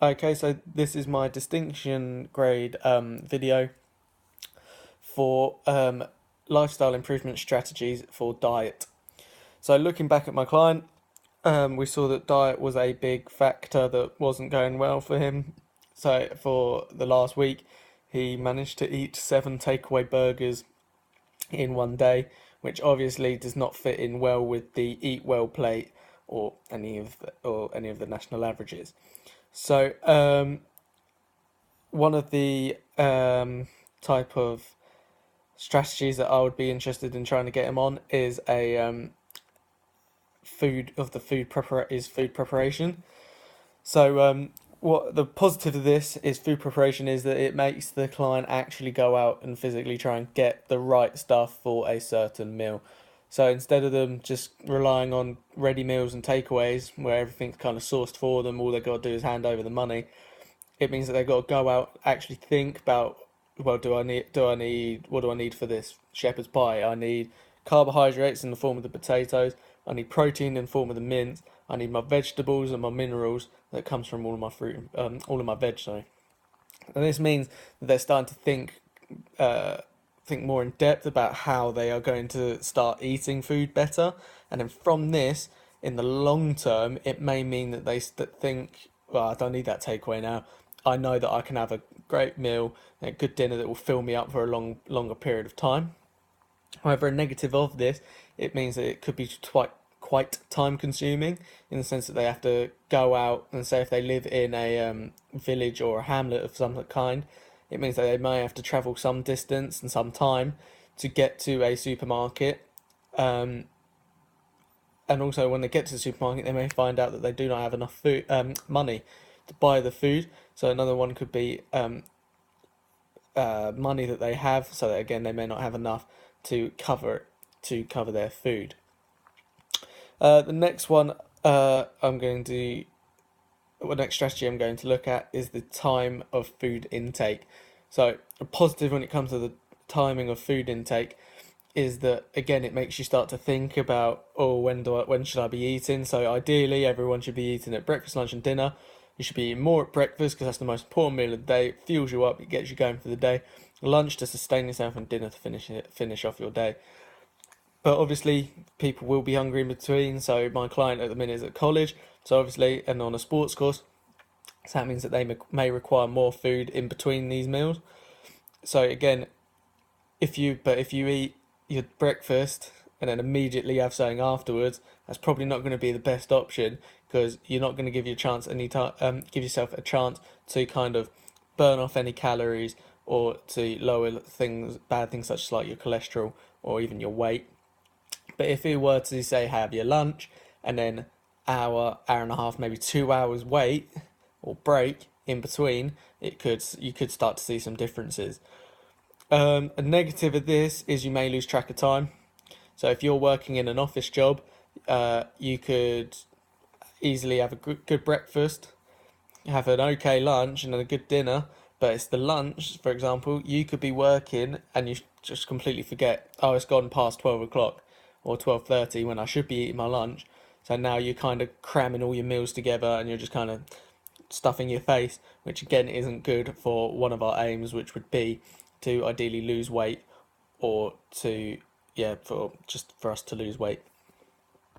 Okay, so this is my distinction grade video for lifestyle improvement strategies for diet. So looking back at my client, we saw that diet was a big factor that wasn't going well for him. So for the last week, he managed to eat 7 takeaway burgers in one day, which obviously does not fit in well with the Eat Well plate or any of the national averages. So one of the type of strategies that I would be interested in trying to get him on is a food preparation. So what the positive of this is food preparation is that it makes the client actually go out and physically try and get the right stuff for a certain meal. So instead of them just relying on ready meals and takeaways where everything's kind of sourced for them, all they've got to do is hand over the money. It means that they've got to go out, actually think about, well, what do I need for this shepherd's pie? I need carbohydrates in the form of the potatoes. I need protein in the form of the mince. I need my vegetables and my minerals that comes from all of my fruit, all of my veg. Sorry, and this means that they're starting to think more in depth about how they are going to start eating food better, and then from this, in the long term, it may mean that they think, well, I don't need that takeaway now. I know that I can have a great meal, a good dinner that will fill me up for a longer period of time. However, a negative of this, it means that it could be quite time consuming in the sense that they have to go out and say if they live in a village or a hamlet of some kind, it means that they may have to travel some distance and some time to get to a supermarket. Um, and also, when they get to the supermarket, they may find out that they do not have enough money to buy the food. So another one could be money that they have, so that again they may not have enough to cover their food. The next one I'm going to the next strategy I'm going to look at is the time of food intake. So a positive when it comes to the timing of food intake is that again it makes you start to think about, oh, when should I be eating? So ideally everyone should be eating at breakfast, lunch and dinner. You should be eating more at breakfast because that's the most important meal of the day. It fuels you up, it gets you going for the day. Lunch to sustain yourself, and dinner to finish off your day. But obviously, people will be hungry in between. So my client at the minute is at college, so obviously, and on a sports course, so that means that they may require more food in between these meals. So again, if you eat your breakfast and then immediately have something afterwards, that's probably not going to be the best option because you're not going to give yourself a chance to kind of burn off any calories or to lower bad things such as like your cholesterol or even your weight. But if you were to say have your lunch and then hour and a half, maybe 2 hours wait or break in between, you could start to see some differences. A negative of this is you may lose track of time. So if you're working in an office job, you could easily have a good breakfast, have an okay lunch, and a good dinner. But it's the lunch, for example, you could be working and you just completely forget. Oh, it's gone past 12 o'clock or 12:30 when I should be eating my lunch. So now you're kind of cramming all your meals together and you're just kind of stuffing your face, which again isn't good for one of our aims, which would be to ideally lose weight or to, yeah, for us to lose weight.